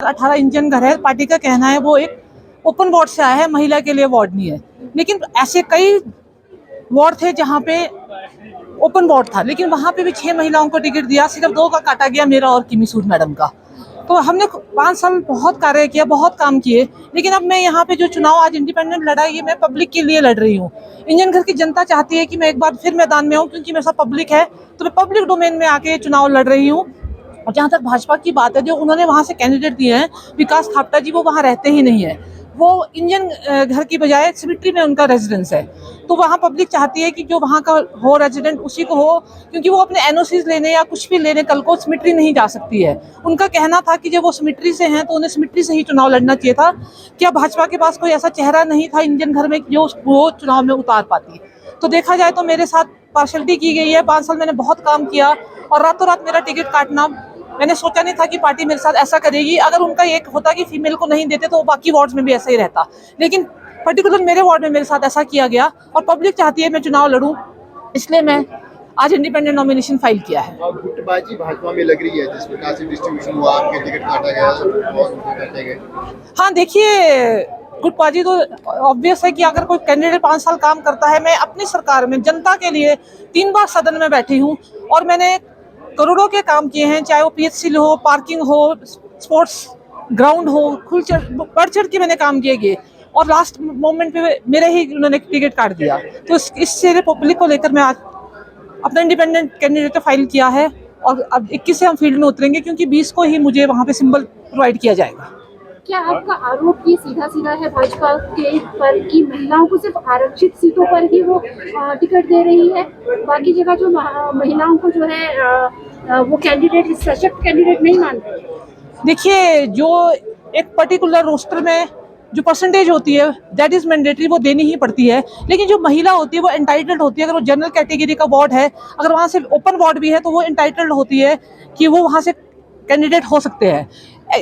18 engine घर है। Party का कहना है वो एक ओपन वार्ड से आया है, महिला के लिए वार्ड नहीं है। लेकिन ऐसे कई वार्ड थे जहाँ पे ओपन वार्ड था, लेकिन वहाँ पे भी 6 महिलाओं को टिकट दिया, सिर्फ 2 का काटा गया, मेरा और किमी सूद मैडम का। तो हमने 5 साल बहुत कार्य किया, बहुत काम किए, लेकिन अब मैं यहाँ पे जो चुनाव आज इंडिपेंडेंट लड़ा, ये मैं पब्लिक के लिए लड़ रही हूँ। इंजन घर की जनता चाहती है कि मैं एक बार फिर मैदान में आऊँ, क्योंकि मेरे साथ पब्लिक है, तो मैं पब्लिक डोमेन में आके चुनाव लड़ रही हूँ। और जहाँ तक भाजपा की बात है, जो उन्होंने वहाँ से कैंडिडेट दिए हैं, विकास खापटा जी, वो वहाँ रहते ही नहीं है, वो इंजन घर की बजाय सिमिट्री में उनका रेजिडेंस है। तो वहाँ पब्लिक चाहती है कि जो वहाँ का हो रेजिडेंट उसी को हो, क्योंकि वो अपने एनओसीज लेने या कुछ भी लेने कल को सिमिट्री नहीं जा सकती है। उनका कहना था कि जब वो सिमिट्री से हैं तो उन्हें सिमिट्री से ही चुनाव लड़ना चाहिए था। क्या भाजपा के पास कोई ऐसा चेहरा नहीं था इंजन घर में जो वो चुनाव में उतार पाती? तो देखा जाए तो मेरे साथ पार्शलिटी की गई है। 5 साल मैंने बहुत काम किया, और रातों रात मेरा टिकट काटना, मैंने सोचा नहीं था कि पार्टी मेरे साथ ऐसा करेगी। अगर उनका एक होता कि फीमेल को नहीं देते तो बाकी वार्ड्स में भी ऐसा ही रहता, लेकिन पर्टिकुलर मेरे वार्ड में मेरे साथ ऐसा किया गया, और पब्लिक चाहती है मैं चुनाव लड़ूं, इसलिए मैं आज इंडिपेंडेंट नॉमिनेशन फाइल किया है। अब गुटबाजी भाजपा में लग रही है, जिस प्रकार से डिस्ट्रीब्यूशन हुआ, आपके टिकट काटा गया और उनके काटे गए। हाँ देखिए, गुटबाजी तो ऑब्वियस है कि अगर कोई कैंडिडेट 5 साल काम करता है, मैं अपनी सरकार में जनता के लिए 3 बार सदन में बैठी हूँ, और मैंने करोड़ों के काम किए हैं, चाहे वो पीएचसी हो, पार्किंग हो, स्पोर्ट्स ग्राउंड हो, बढ़ चढ़ के मैंने काम किए, और लास्ट मोमेंट पे मेरे ही उन्होंने टिकट काट दिया। तो इससे पब्लिक को लेकर मैं आज अपना इंडिपेंडेंट कैंडिडेट फाइल किया है, और अब 21 से हम फील्ड में उतरेंगे, क्योंकि 20 को ही मुझे वहाँ पे सिंबल प्रोवाइड किया जाएगा। क्या आपका आरोप ये सीधा सीधा है भाजपा के पर कि महिलाओं को सिर्फ आरक्षित सीटों पर ही वो टिकट दे रही है, बाकी जगह जो महिलाओं को जो है वो कैंडिडेट सशक्त कैंडिडेट नहीं मानते? देखिए, जो एक पर्टिकुलर रोस्टर में जो परसेंटेज होती है दैट इज मैंडेटरी, वो देनी ही पड़ती है, लेकिन जो महिला होती है वो एंटाइटल्ड होती है। अगर वो जनरल कैटेगरी का वार्ड है, अगर वहाँ से ओपन वार्ड भी है, तो वो एंटाइटल्ड होती है कि वो वहाँ से कैंडिडेट हो सकते हैं।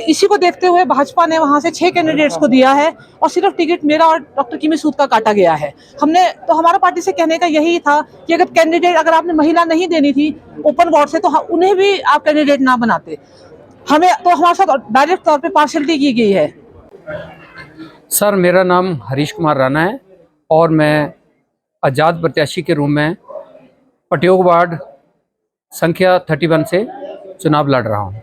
इसी को देखते हुए भाजपा ने वहाँ से 6 कैंडिडेट्स को दिया है, और सिर्फ टिकट मेरा और डॉक्टर किमी सूद का काटा गया है। हमने तो हमारा पार्टी से कहने का यही था कि अगर कैंडिडेट, अगर आपने महिला नहीं देनी थी ओपन वार्ड से, तो उन्हें भी आप कैंडिडेट ना बनाते। हमें तो हमारे साथ डायरेक्ट तौर पे पार्शलिटी की गई है। सर, मेरा नाम हरीश कुमार राणा है, और मैं आज़ाद प्रत्याशी के रूप में पटियोग वार्ड संख्या 31 से चुनाव लड़ रहा हूँ।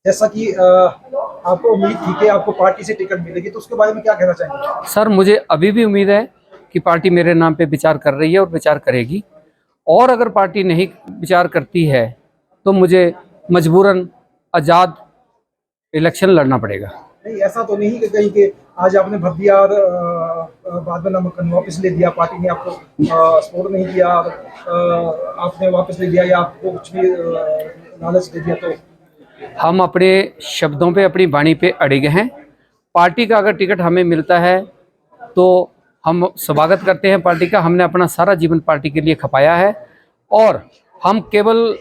जैसा कि आपको उम्मीद थी कि आपको पार्टी से टिकट मिलेगी, तो उसके बारे में क्या कहना चाहेंगे? सर, मुझे अभी भी उम्मीद है कि पार्टी मेरे नाम पे विचार कर रही है और विचार करेगी, और अगर पार्टी नहीं विचार करती है तो मुझे मजबूरन आज़ाद इलेक्शन लड़ना पड़ेगा। नहीं, ऐसा तो नहीं कि कहीं कि आज आपने भर दिया और बाद में नामांकन वापस ले दिया, पार्टी ने आपको सपोर्ट नहीं किया और आपने वापस ले दिया, या आपको कुछ भी लालच दे दिया? तो हम अपने शब्दों पे, अपनी वाणी पे अड़िग हैं। पार्टी का अगर टिकट हमें मिलता है तो हम स्वागत करते हैं पार्टी का। हमने अपना सारा जीवन पार्टी के लिए खपाया है, और हम केवल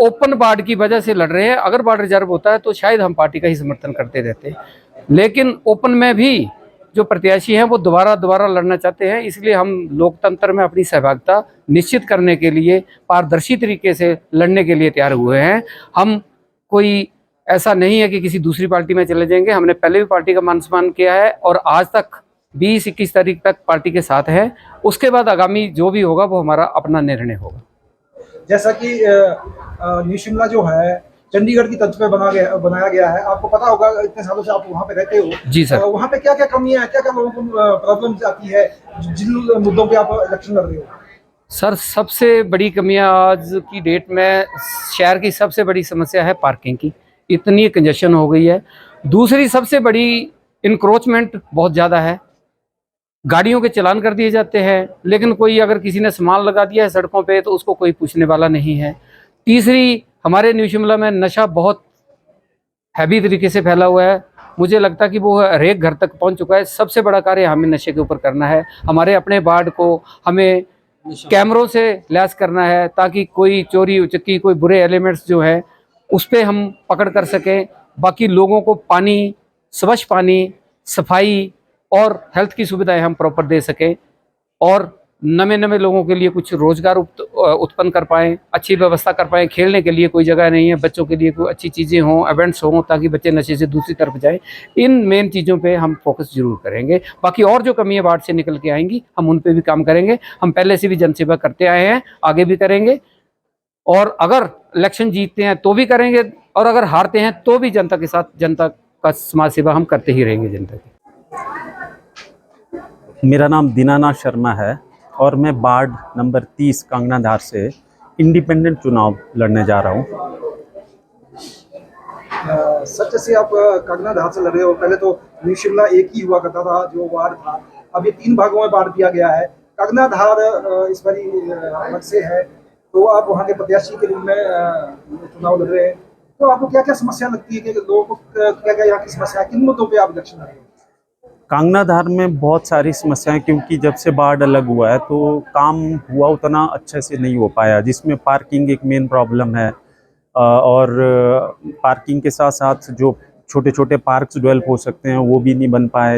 ओपन वार्ड की वजह से लड़ रहे हैं। अगर वार्ड रिजर्व होता है तो शायद हम पार्टी का ही समर्थन करते रहते, लेकिन ओपन में भी जो प्रत्याशी हैं वो दोबारा लड़ना चाहते हैं, इसलिए हम लोकतंत्र में अपनी सहभागिता निश्चित करने के लिए पारदर्शी तरीके से लड़ने के लिए तैयार हुए हैं। हम कोई ऐसा नहीं है कि किसी दूसरी पार्टी में चले जाएंगे। हमने पहले भी पार्टी का मान सम्मान किया है, और आज तक 20-21 तारीख तक पार्टी के साथ है। उसके बाद आगामी जो भी होगा वो हमारा अपना निर्णय होगा। जैसा कि न्यू शिमला जो है चंडीगढ़ की तर्ज पे बनाया गया है, आपको पता होगा, इतने सालों से आप वहाँ पे रहते हो। जी सर। वहाँ पे क्या क्या कमियां हैं, क्या क्या लोगों को प्रॉब्लम्स आती है, जिन मुद्दों पे आप इलेक्शन लड़ रहे हो? सर, सबसे बड़ी कमियां आज की डेट में शहर की सबसे बड़ी समस्या है पार्किंग की। इतनी कंजेशन हो गई है। दूसरी सबसे बड़ी इंक्रोचमेंट बहुत ज़्यादा है। गाड़ियों के चालान कर दिए जाते हैं, लेकिन कोई अगर किसी ने सामान लगा दिया है सड़कों पे तो उसको कोई पूछने वाला नहीं है। तीसरी, हमारे न्यू शिमला में नशा बहुत हैवी तरीके से फैला हुआ है। मुझे लगता है कि वो हर एक घर तक पहुंच चुका है। सबसे बड़ा कार्य हमें नशे के ऊपर करना है। हमारे अपने वार्ड को हमें कैमरों से लैस करना है, ताकि कोई चोरी उचक्की, कोई बुरे एलिमेंट्स जो है उस पर हम पकड़ कर सकें। बाकी लोगों को पानी, स्वच्छ पानी, सफाई और हेल्थ की सुविधाएं हम प्रॉपर दे सकें। और नए नए लोगों के लिए कुछ रोजगार उत्पन्न कर पाएँ, अच्छी व्यवस्था कर पाएँ। खेलने के लिए कोई जगह नहीं है, बच्चों के लिए कोई अच्छी चीज़ें हों, इवेंट्स हों, ताकि बच्चे नशे से दूसरी तरफ जाएँ। इन मेन चीज़ों पे हम फोकस जरूर करेंगे। बाकी और जो कमियां वार्ड से निकल के आएंगी हम उन पे भी काम करेंगे। हम पहले से भी जनसेवा करते आए हैं, आगे भी करेंगे, और अगर इलेक्शन जीतते हैं तो भी करेंगे, और अगर हारते हैं तो भी जनता के साथ, जनता का समाज सेवा हम करते ही रहेंगे जनता की। मेरा नाम दीनानाथ शर्मा है और मैं वार्ड नंबर 30 कांगनाधार से इंडिपेंडेंट चुनाव लड़ने जा रहा हूँ। सच से आप कांगनाधार से लड़ रहे हो। पहले तो न्यू शिमला एक ही हुआ करता था जो वार्ड था, अब ये 3 भागों में बांट दिया गया है। कांगनाधार इस बारी अलग से है, तो आप वहाँ के प्रत्याशी के रूप में चुनाव लड़ रहे हैं, तो आपको क्या क्या समस्या लगती है कि लोगों को क्या क्या यहाँ की समस्या है, किन मुद्दों पे आप इलेक्शन लड़ रहे हैं? कांगनाधार में बहुत सारी समस्याएं, क्योंकि जब से वार्ड अलग हुआ है तो काम हुआ उतना अच्छे से नहीं हो पाया, जिसमें पार्किंग एक मेन प्रॉब्लम है, और पार्किंग के साथ साथ जो छोटे छोटे पार्क्स डेवलप हो सकते हैं वो भी नहीं बन पाए।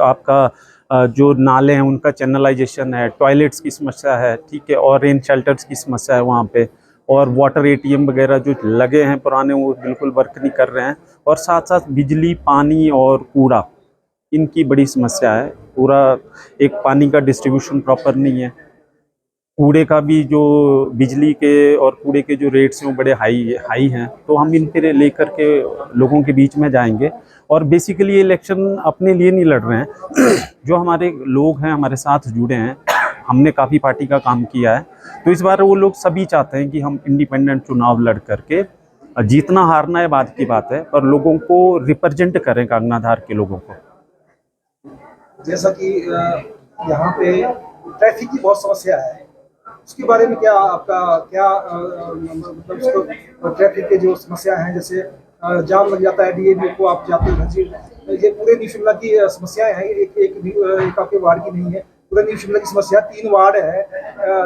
आपका जो नाले हैं उनका चैनलाइजेशन है, टॉयलेट्स की समस्या है, ठीक है, और रेन शेल्टर्स की समस्या है वहाँ पे, और वाटर ATM वगैरह जो लगे हैं पुराने वो बिल्कुल वर्क नहीं कर रहे हैं, और साथ साथ बिजली, पानी और कूड़ा, इनकी बड़ी समस्या है। पूरा एक पानी का डिस्ट्रीब्यूशन प्रॉपर नहीं है, कूड़े का भी जो बिजली के और कूड़े के जो रेट्स हैं वो बड़े हाई हैं। तो हम इन पे लेकर के लोगों के बीच में जाएंगे, और बेसिकली इलेक्शन अपने लिए नहीं लड़ रहे हैं। जो हमारे लोग हैं हमारे साथ जुड़े हैं, हमने काफ़ी पार्टी का काम किया है, तो इस बार वो लोग सभी चाहते हैं कि हम इंडिपेंडेंट चुनाव लड़ करके, जीतना हारना है बाद की बात है, पर लोगों को रिप्रेजेंट करें, कांगनाधार के लोगों को। जैसा कि यहाँ पे ट्रैफिक की बहुत समस्या है, उसके बारे में क्या आपका क्या मतलब उसको ट्रैफिक के जो समस्या हैं, जैसे जाम लग जाता है DAV को आप जाते हैं, ये पूरे न्यू शिमला की समस्याएं हैं, एक आपके वार्ड की नहीं है, पूरे न्यू शिमला की समस्या। 3 वार्ड है,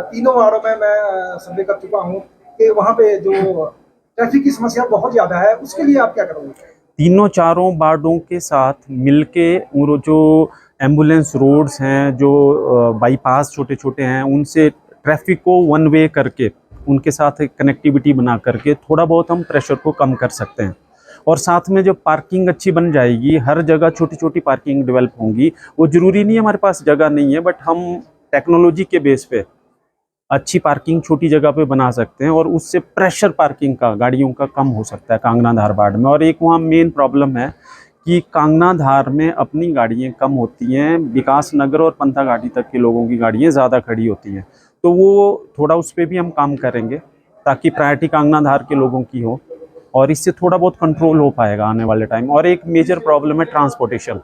तीनों वार्डों में मैं सर्वे कर चुका हूँ कि वहाँ पे जो ट्रैफिक की समस्या बहुत ज़्यादा है, उसके लिए आप क्या करोगे? तीनों चारों वार्डों के साथ मिलके और जो एम्बुलेंस रोड्स हैं, जो बाईपास छोटे छोटे हैं, उनसे ट्रैफिक को वन वे करके उनके साथ एक कनेक्टिविटी बना करके थोड़ा बहुत हम प्रेशर को कम कर सकते हैं। और साथ में जो पार्किंग अच्छी बन जाएगी, हर जगह छोटी छोटी पार्किंग डेवलप होंगी। वो ज़रूरी नहीं है हमारे पास जगह नहीं है, बट हम टेक्नोलॉजी के बेस पे अच्छी पार्किंग छोटी जगह पे बना सकते हैं, और उससे प्रेशर पार्किंग का, गाड़ियों का, कम हो सकता है कांगनाधार वार्ड में। और एक वहाँ मेन प्रॉब्लम है कि कांगनाधार में अपनी गाड़ियाँ कम होती हैं, विकास नगर और पंथाघाटी तक के लोगों की गाड़ियाँ ज़्यादा खड़ी होती हैं, तो वो थोड़ा उस पर भी हम काम करेंगे ताकि प्रायोरिटी कांगनाधार के लोगों की हो, और इससे थोड़ा बहुत कंट्रोल हो पाएगा आने वाले टाइम। और एक मेजर प्रॉब्लम है ट्रांसपोर्टेशन।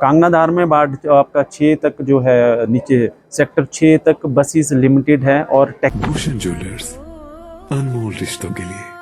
कांगनाधार में वार्ड आपका 6 तक जो है, नीचे सेक्टर 6 तक बसेस लिमिटेड है, और भूषण ज्वेलर्स, अनमोल रिश्तों के लिए।